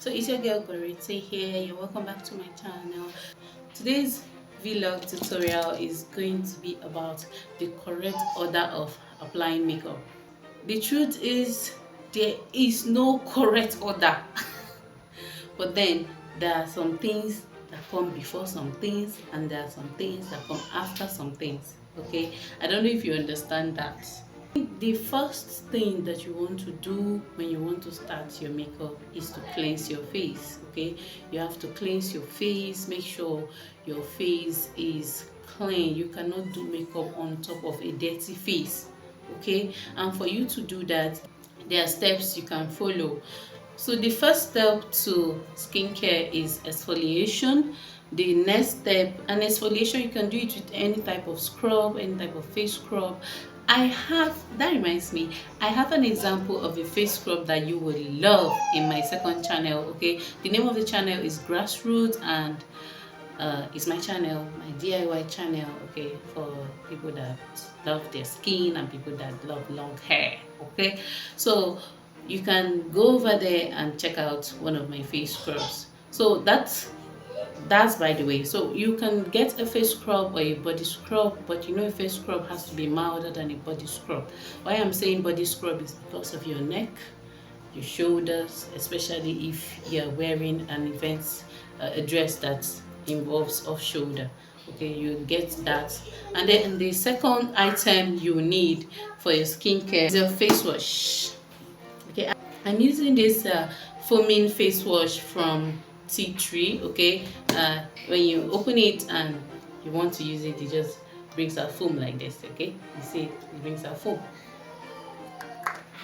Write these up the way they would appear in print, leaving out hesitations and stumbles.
So it's your girl Gorete here. You're welcome back to my channel. Today's vlog tutorial is going to be about the correct order of applying makeup. The truth is there is no correct order. But then there are some things that come before some things, and there are some things that come after some things. Okay, I don't know if you understand that. The first thing that you want to do when you want to start your makeup is to cleanse your face. Okay, you have to cleanse your face, make sure your face is clean. You cannot do makeup on top of a dirty face. Okay, and for you to do that, there are steps you can follow. So the first step to skincare is exfoliation. The next step, an exfoliation, you can do it with any type of scrub, any type of face scrub. That reminds me, I have an example of a face scrub that you will love in my second channel. Okay, the name of the channel is Grassroots, and it's my channel, my DIY channel. Okay, for people that love their skin and people that love long hair. Okay, so you can go over there and check out one of my face scrubs. So that's by the way. So you can get a face scrub or a body scrub, but you know a face scrub has to be milder than a body scrub. Why I'm saying body scrub is because of your neck, your shoulders, especially if you're wearing an event, a dress that involves off shoulder. Okay, you get that. And then the second item you need for your skincare is a face wash. Okay, I'm using this foaming face wash from tea tree. Okay, when you open it and you want to use it, it just brings out foam like this. Okay, you see it brings out foam,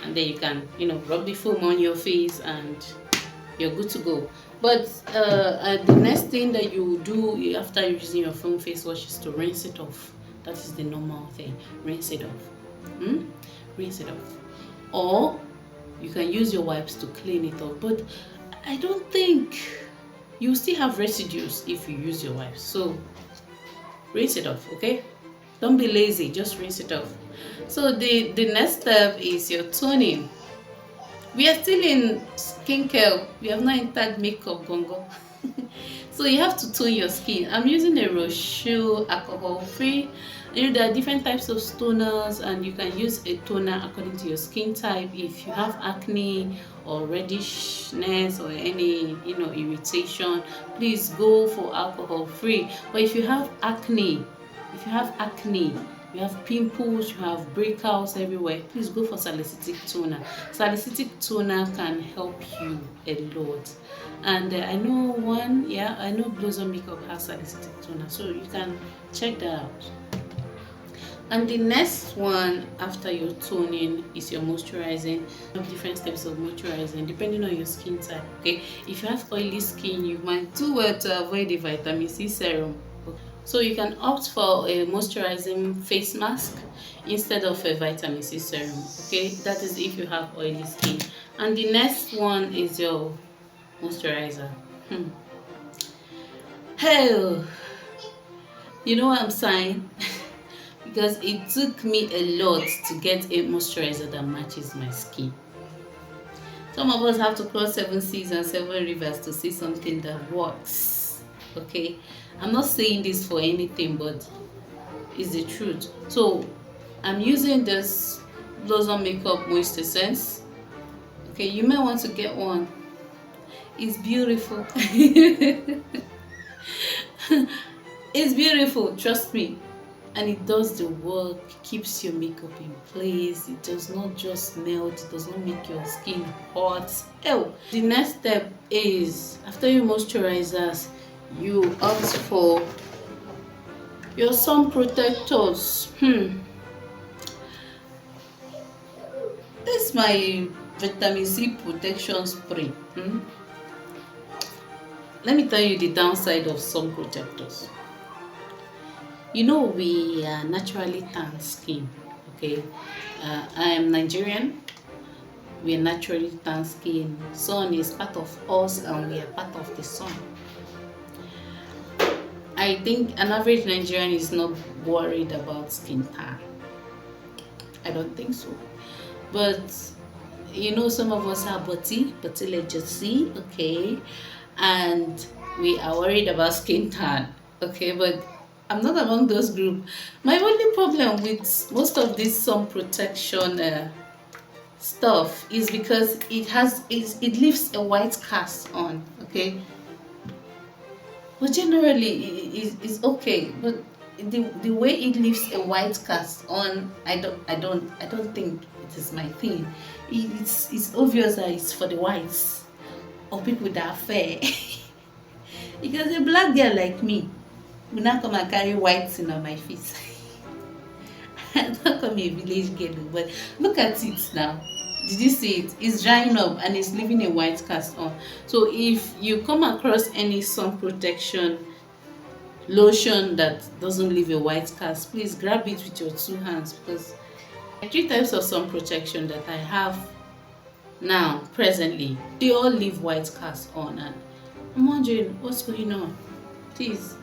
and then you can rub the foam on your face and you're good to go. But the next thing that you do after using your foam face wash is to rinse it off. That is the normal thing. Rinse it off. Rinse it off, or you can use your wipes to clean it off. But I don't think you still have residues if you use your wipes, so rinse it off. Okay, don't be lazy, just rinse it off. So the next step is your toning. We are still in skincare, we have not entered makeup gongo. So you have to tone your skin. I'm using a Rochelle alcohol free. There are different types of toners, and you can use a toner according to your skin type. If you have acne or reddishness or any irritation, please go for alcohol free. But if you have acne, you have pimples, you have breakouts everywhere, please go for salicylic toner. Salicylic toner can help you a lot. And I know Blossom Makeup has salicylic toner, so you can check that out. And the next one after your toning is your moisturizing. You have different steps of moisturizing depending on your skin type. Okay, if you have oily skin, you might do well to avoid the vitamin C serum. So you can opt for a moisturizing face mask instead of a vitamin C serum. Okay, that is if you have oily skin. And the next one is your moisturizer. Hell, you know what I'm saying? Because it took me a lot to get a moisturizer that matches my skin. Some of us have to cross 7 seas and 7 rivers to see something that works. Okay, I'm not saying this for anything, but it's the truth. So I'm using this Blossom Makeup Moisture Sense. Okay, you may want to get one. It's beautiful. It's beautiful, trust me. And it does the work, keeps your makeup in place. It does not just melt, it does not make your skin hot. Oh, the next step is after your moisturizers, you opt for your sun protectors. This is my vitamin C protection spray. Let me tell you the downside of sun protectors. You know, we are naturally tan skin. Okay, I am Nigerian. We are naturally tan skin. Sun is part of us, and we are part of the sun. I think an average Nigerian is not worried about skin tan. I don't think so. But You know, some of us are butty legacy, okay, and we are worried about skin tan, okay, but I'm not among those group. My only problem with most of this sun protection stuff is because it leaves a white cast on, okay, but generally it's okay, but the way it leaves a white cast on, I don't think it is my thing. It's obvious that it's for the whites or people that are fair. Because a black girl like me will not come and carry white thing on my face. I'm not come a village girl, but look at it now. Did you see it? It's drying up and it's leaving a white cast on. So if you come across any sun protection lotion that doesn't leave a white cast, please grab it with your 2 hands, because three types of sun protection that I have now presently, they all leave white cast on, and I'm wondering what's going on. Please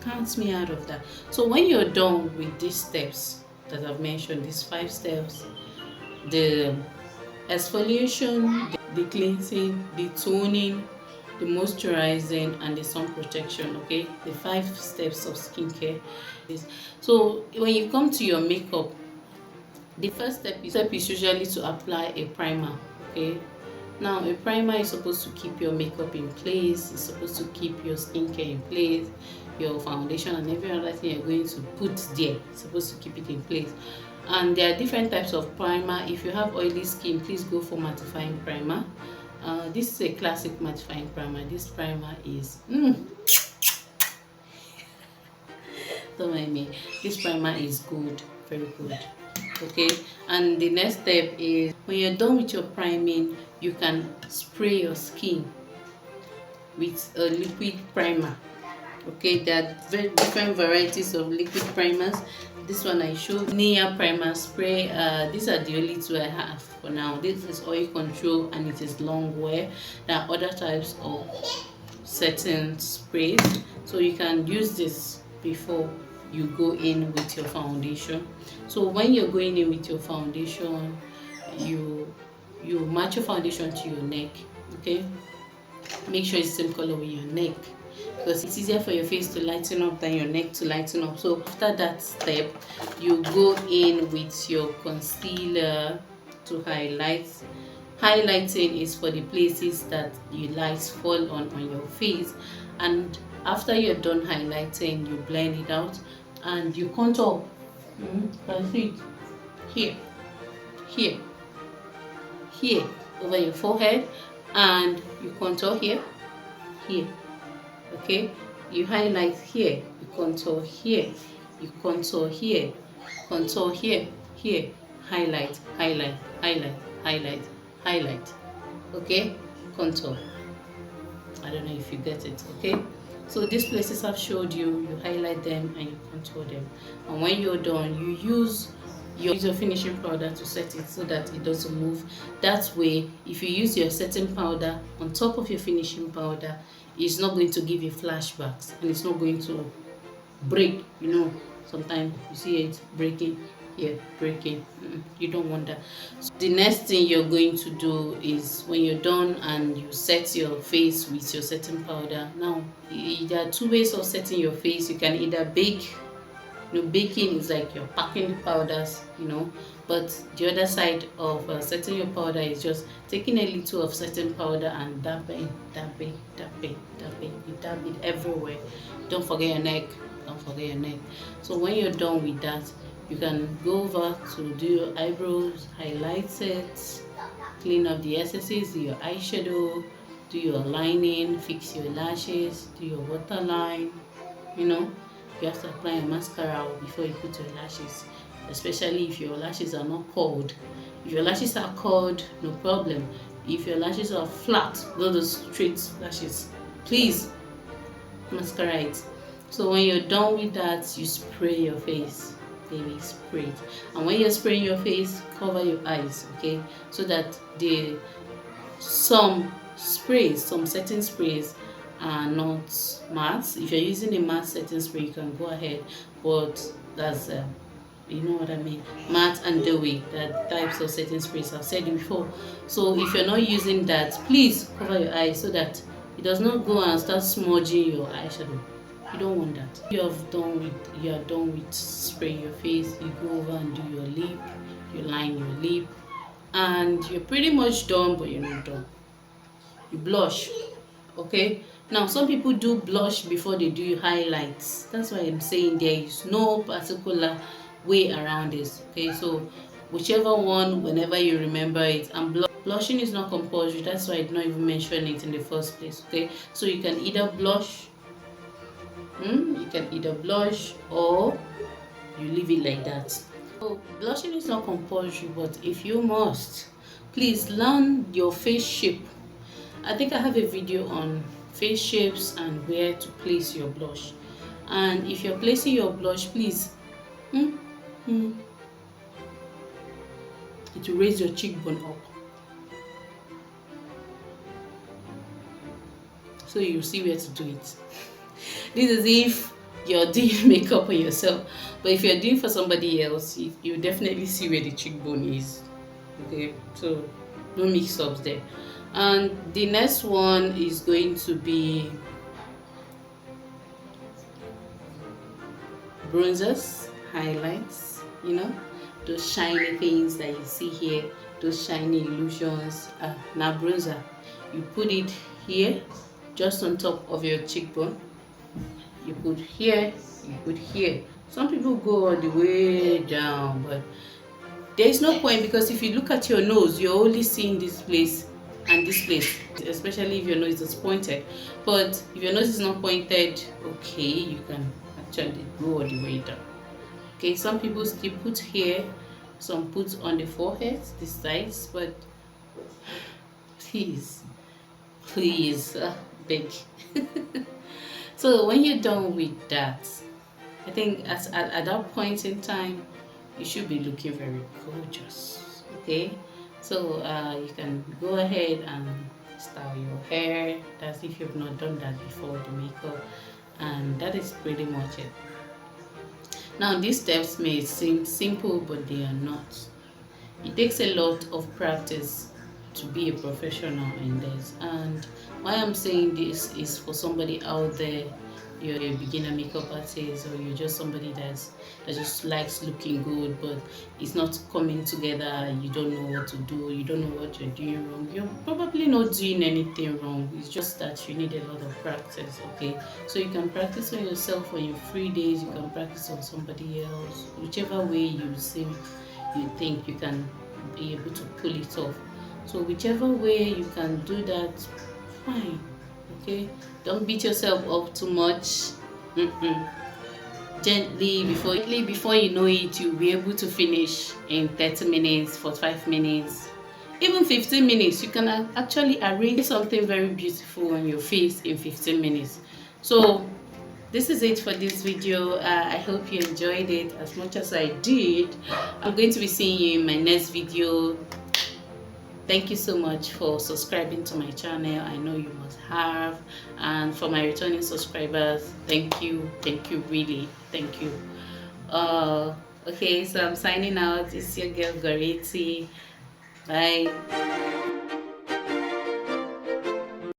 count me out of that. So when you're done with these steps that I've mentioned, these 5 steps, the exfoliation, the cleansing, the toning, the moisturizing, and the sun protection, okay, the 5 steps of skincare. So when you come to your makeup, the first step is usually to apply a primer, okay. Now a primer is supposed to keep your makeup in place, it's supposed to keep your skincare in place, your foundation and every other thing you're going to put there, it's supposed to keep it in place. And there are different types of primer. If you have oily skin, please go for mattifying primer. This is a classic mattifying primer. This primer is don't mind me, this primer is good, very good, okay. And the next step is, when you're done with your priming, you can spray your skin with a liquid primer, okay. There are very different varieties of liquid primers. This one I showed, Nia primer spray. These are the only 2 I have for now. This is oil control and it is long wear. There are other types of setting sprays, so you can use this before you go in with your foundation. So when you're going in with your foundation, you match your foundation to your neck, okay. Make sure it's the same color with your neck, because it's easier for your face to lighten up than your neck to lighten up. So after that step, you go in with your concealer to highlight. Highlighting is for the places that the lights fall on your face, and after you're done highlighting, you blend it out and you contour. Can see it here, here, here over your forehead, and you contour here, here, okay. You highlight here, you contour here, you contour here, contour here, here, highlight, highlight, highlight, highlight, highlight, okay, contour. I don't know if you get it, okay. So these places I've showed you, you highlight them and you contour them, and when you're done, you use your finishing powder to set it so that it doesn't move. That way, if you use your setting powder on top of your finishing powder, it's not going to give you flashbacks and it's not going to break. You know, sometimes you see it breaking here, breaking. You don't want that. So the next thing you're going to do is, when you're done and you set your face with your setting powder, now there are 2 ways of setting your face. You can either bake. You know, baking is like you're packing powders, you know, but the other side of setting your powder is just taking a little of setting powder and dabbing, dabbing, dabbing, dabbing. You dab it everywhere. Don't forget your neck. Don't forget your neck. So when you're done with that, you can go over to do your eyebrows, highlight it, clean up the excesses, do your eyeshadow, do your lining, fix your lashes, do your waterline, you know. You have to apply a mascara before you put your lashes, especially if your lashes are not curled. If your lashes are curled, no problem. If your lashes are flat, those straight lashes, please mascara it. So when you're done with that, you spray your face, baby, spray it. And when you're spraying your face, cover your eyes, okay, so that some setting sprays are not matte. If you're using a matte setting spray, you can go ahead, but that's You know what I mean? Matte and dewy, that types of setting sprays. I've said it before. So if you're not using that, please cover your eyes so that it does not go and start smudging your eyeshadow. You don't want that. You are done with spraying your face. You go over and do your lip. You line your lip, and you're pretty much done, but you're not done. You blush. Okay, now some people do blush before they do highlights. That's why I'm saying there is no particular way around this. Okay, so whichever one, whenever you remember it. And blushing is not compulsory. That's why I did not even mention it in the first place. Okay, so you can either blush, or you leave it like that. So blushing is not compulsory, but if you must, please learn your face shape. I think I have a video on face shapes and where to place your blush. And if you're placing your blush, please, it will raise your cheekbone up. So you see where to do it. This is if you're doing makeup on yourself. But if you're doing for somebody else, you definitely see where the cheekbone is. Okay, so no mix-ups there. And the next one is going to be bronzers, highlights, those shiny things that you see here, those shiny illusions. Now bronzer, you put it here, just on top of your cheekbone. You put here, you put here. Some people go all the way down, but there is no point, because if you look at your nose, you're only seeing this place and this place, especially if your nose is pointed. But if your nose is not pointed, okay, you can actually go all the way down. Okay, some people still put here, some put on the forehead, the sides, but please, beg. So when you're done with that, I think at that point in time, you should be looking very gorgeous. Okay, so you can go ahead and style your hair. That's if you've not done that before the makeup, and that is pretty much it. Now these steps may seem simple, but they are not. It takes a lot of practice to be a professional in this, and why I'm saying this is for somebody out there. You're a beginner makeup artist, or you're just somebody that just likes looking good, but it's not coming together. You don't know what to do, you don't know what you're doing wrong. You're probably not doing anything wrong, it's just that you need a lot of practice. Okay, so you can practice on yourself on your free days, you can practice on somebody else, whichever way you think you can be able to pull it off. So whichever way you can do that, fine. Okay, don't beat yourself up too much. Gently, before you know it, you'll be able to finish in 30 minutes, 45 minutes, even 15 minutes. You can actually arrange something very beautiful on your face in 15 minutes. So this is it for this video. I hope you enjoyed it as much as I did. I'm going to be seeing you in my next video. Thank you so much for subscribing to my channel. I know you must have. And for my returning subscribers, thank you really, thank you. Okay, so I'm signing out. It's your girl Goreti. Bye.